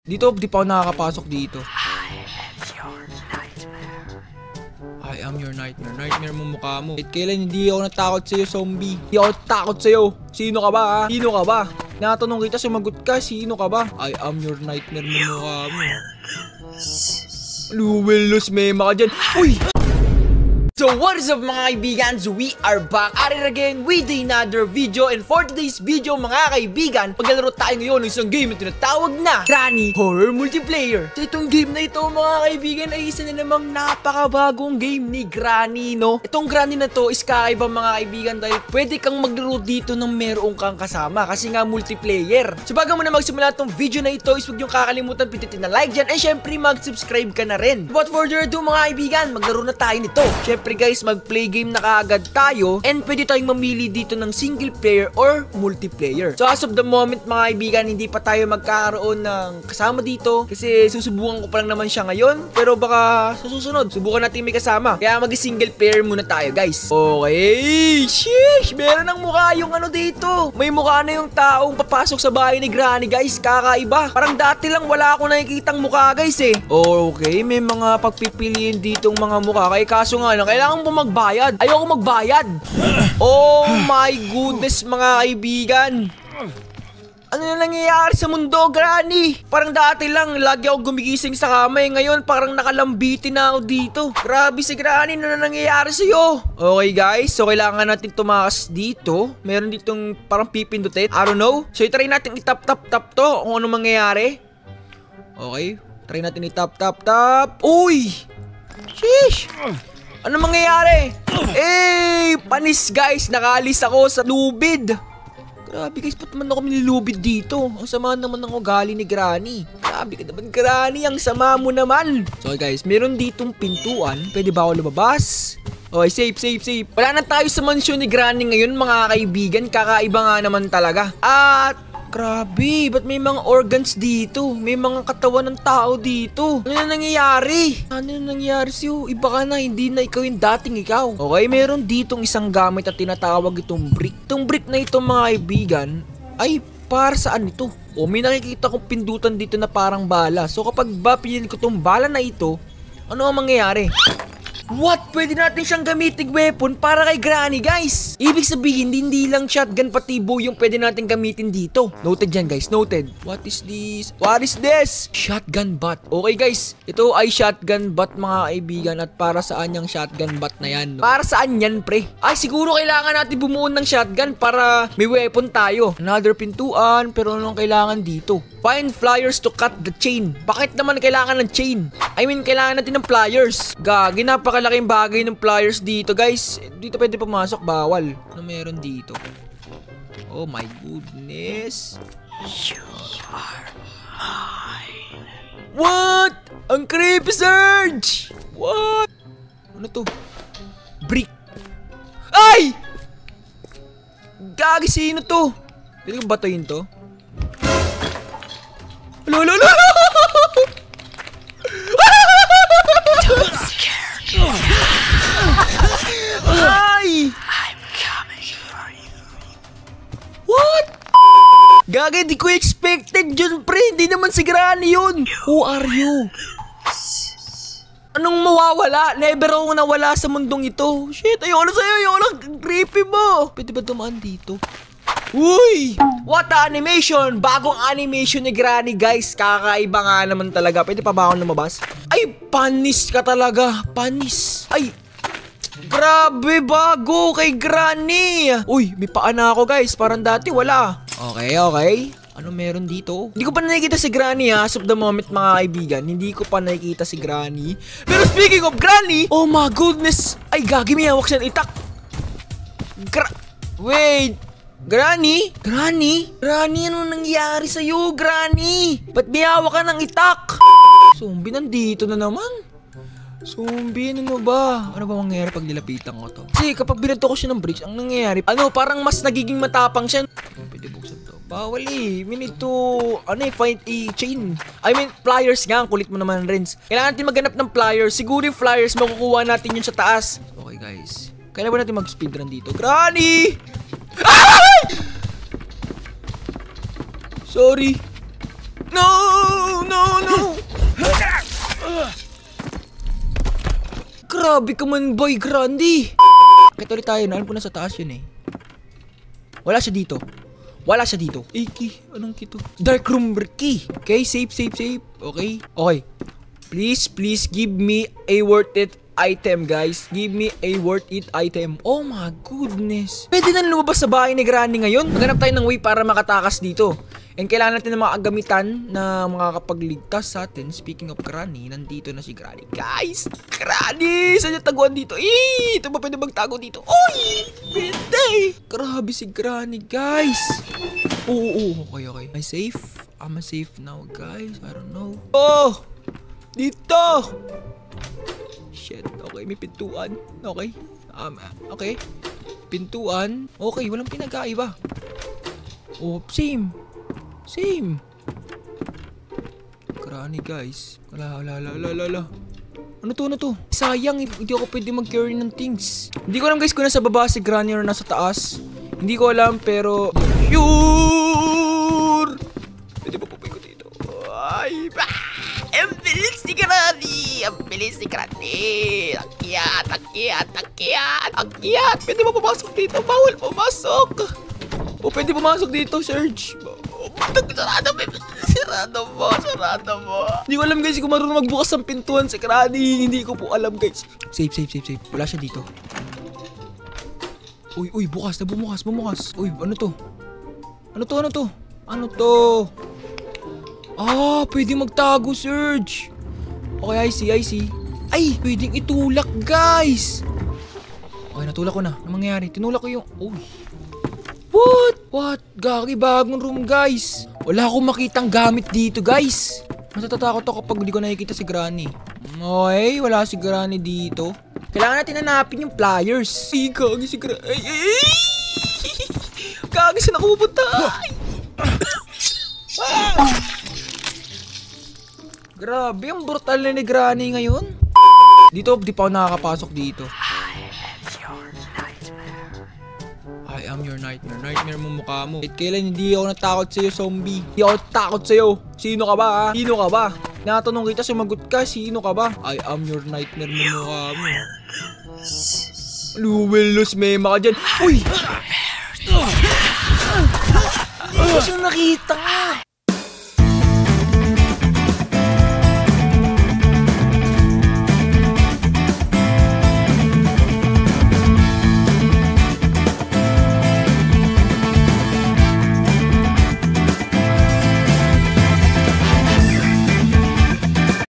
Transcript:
Dito, di pa ako nakakapasok dito. I am your nightmare. Nightmare mo mukha mo. Kahit kailan hindi ako natakot sa'yo, zombie. Hindi ako takot sa'yo. Sino ka ba, ha? Sino ka ba? Natanong kita, sumagot ka. Sino ka ba? I am your nightmare mo mukha mo. Luwelos, mema ka dyan. Uy! So what is up mga kaibigan? So we are back at it again with another video. And for today's video mga kaibigan, paglalaro tayo ngayon ng isang game na tinatawag na Granny Horror Multiplayer. So itong game na ito mga kaibigan ay isa na namang napakabagong game ni Granny, no? Itong Granny na to is kakaiba mga kaibigan dahil pwede kang maglaro dito ng meron kang kasama kasi nga multiplayer. So bago mo na magsimula itong video na ito is huwag niyong kakalimutan pindutin na like dyan and syempre mag-subscribe ka na rin. Without further ado mga kaibigan, maglaro na tayo nito. Syempre guys, mag-play game na kaagad tayo and pwede tayong mamili dito ng single player or multiplayer. So as of the moment mga kaibigan, hindi pa tayo magkakaroon ng kasama dito kasi susubukan ko pa lang naman siya ngayon, pero baka sa susunod subukan natin may kasama. Kaya mag-single player muna tayo guys. Okay, sheesh, meron ng mukha yung ano dito. May mukha na yung taong papasok sa bahay ni Granny guys, kakaiba. Parang dati lang wala akong nakikitang mukha guys eh. Okay, may mga pagpipiliin ditong mga mukha kaya kaso nga lang kailangan mo magbayad. Ayoko magbayad. Oh my goodness mga kaibigan. Ano na nangyayari sa mundo, Granny? Parang dati lang, lagi ako gumigising sa kamay. Ngayon, parang nakalambitin na ako dito. Grabe si Granny, ano na nangyayari sa'yo? Okay guys, so kailangan natin tumakas dito. Meron ditong parang pipindutin. I don't know. So try natin itap-tap-tap to kung ano mangyayari. Okay, try natin itap-tap-tap. Uy! Sheesh! Ano mangyayari? Eh, panis guys, nakaalis ako sa lubid. Grabe guys, ba't naman ako nilubid dito? Ang sama naman ng ugali ni Granny. Grabe ka naman Granny, ang sama mo naman. So guys, meron ditong pintuan. Pwede ba ako lumabas? Okay, safe. Wala na tayo sa mansyon ni Granny ngayon mga kaibigan. Kakaiba nga naman talaga. At grabe, ba't may mga organs dito? May mga katawan ng tao dito. Ano na nangyayari? Ano na nangyayari sa'yo? Iba ka na, hindi na ikaw yung dating ikaw. Okay, meron ditong isang gamit at tinatawag itong brick. Itong brick na ito mga kaibigan, ay para saan ito? O may nakikita kong pindutan dito na parang bala. So kapag ba pinili ko itong bala na ito, ano ang mangyayari? What? Pwede natin siyang gamitin weapon para kay Granny guys. Ibig sabihin hindi lang shotgun pati bow yung pwede natin gamitin dito. Noted yan guys, noted. What is this? What is this? Shotgun butt. Okay guys, ito ay shotgun butt mga kaibigan. At para saan yung shotgun butt na yan? No? Para saan yan pre? Ay siguro kailangan natin bumuo ng shotgun para may weapon tayo. Another pintuan, pero anong kailangan dito? Find pliers to cut the chain. Bakit naman kailangan ng chain? I mean, kailangan natin ng pliers. Gagi, napakalaking bagay ng pliers dito, guys. Dito pwede pumasok, bawal. Ano meron dito? Oh my goodness. You are mine. What? Ang creepy, Serge! What? Ano to? Brick. Ay! Gagi, sino to? Pwede ko batuhin to? Lolo! Don't scare me. Ay! I'm coming for you. What? Gagay, di ko expected yun, pre. Hindi naman si Granny yun. Who are you? Anong mawawala? Never ako nawala sa mundong ito. Shit, ayoko na sa'yo. Ayoko na. Creepy mo. Pwede ba dumaan dito? Uy! What animation! Bagong animation ni Granny guys. Kakaiba nga naman talaga. Pwede pa ba akong lumabas? Ay, panis ka talaga. Panis. Ay, grabe bago kay Granny. Uy, may paa na ako guys. Parang dati wala. Okay. Ano meron dito? Hindi ko pa nakikita si Granny ha. As of the moment mga kaibigan, hindi ko pa nakikita si Granny. Pero speaking of Granny, oh my goodness. Ay, gagi, may hawak siya ng itak. Wait. Granny, ano nangyari sa'yo, Granny? Ba't biyawa ka ng itak? Zombie, nandito na naman. Zombie, ano ba? Ano ba mangyayari pag nilapitan ko to? Kasi kapag binato ko siya ng bricks, ang nangyayari, parang mas nagiging matapang siya. Pwede buksan to. Bawal eh. We need to, find a chain. I mean, pliers nga. Ang kulit mo naman, Renz. Kailangan natin maghanap ng pliers. Siguro yung pliers, makukuha natin yun sa taas. Okay, guys. Kailan ba natin mag-speedrun dito? Granny! Ay! Sorry. No! Grabe ka man, boy, Grandi. Bakit ulit tayo? Alam ko na sa taas yun eh. Wala siya dito. Wala siya dito. Key. Anong key to? Dark room key. Okay, safe. Okay. Please give me a worth it item, guys. Give me a worth it item. Oh my goodness. Pwede na lumabas sa bahay ni Granny ngayon. Maghanap tayo ng way para makatakas dito. And kailangan natin ng mga agamitan na makakapagligtas sa atin. Speaking of Granny, nandito na si Granny. Guys! Granny! Saan niya taguan dito? Ito ba pwede magtago dito? Uy! Pwede! Grabe si Granny, guys! Oo. Okay. Am I safe? Am I safe now, guys? I don't know. Oh! Dito! Shit. Okay, may pintuan. Okay. Okay. Pintuan. Okay, walang pinagkaiba. Oh, same. Granny, guys. Wala. Ano to? Sayang, hindi ako pwede mag-carry ng things. Hindi ko alam, guys, kung nasa baba si Granny or nasa taas. Hindi ko alam, pero... Sure! Pwede ba pupoy ko dito? Ay, ang bilis ni Granny! Akyat! Pwede ba pumasok dito? Bawal pumasok! O pwede pumasok dito, Serge. Sarado mo. Hindi ko alam, guys, kung marunong magbukas ng pintuan si Granny. Hindi ko po alam, guys. Safe. Wala siya dito. Uy, bukas. Uy, ano to? Ano to? Ah, pwede magtago, Serge. Okay, I see. Ay, pwedeng itulak, guys. Okay, natulak ko na. Ano mangyayari? Tinulak ko yung... Uy. What? Gagi, bagong room, guys. Wala akong makitang gamit dito, guys. Matatatakot ako kapag hindi ko nakikita si Granny. Okay, wala si Granny dito. Kailangan natin hanapin yung pliers. Ay, gagi si Granny. Ay! Gagi, saan ako pupunta? Grabe, ang brutal na ni Granny ngayon. Dito, di pa ako nakakapasok dito. I am your nightmare. Nightmare mo mukha mo. At kailan hindi ako natakot sa'yo, zombie? Hindi ako takot sa'yo. Sino ka ba, ha? Sino ka ba? Natanong kita, sumagot ka. Sino ka ba? I am your nightmare mo mukha mo. Luwelos, mema ka dyan. Uy! Ano siya nakita?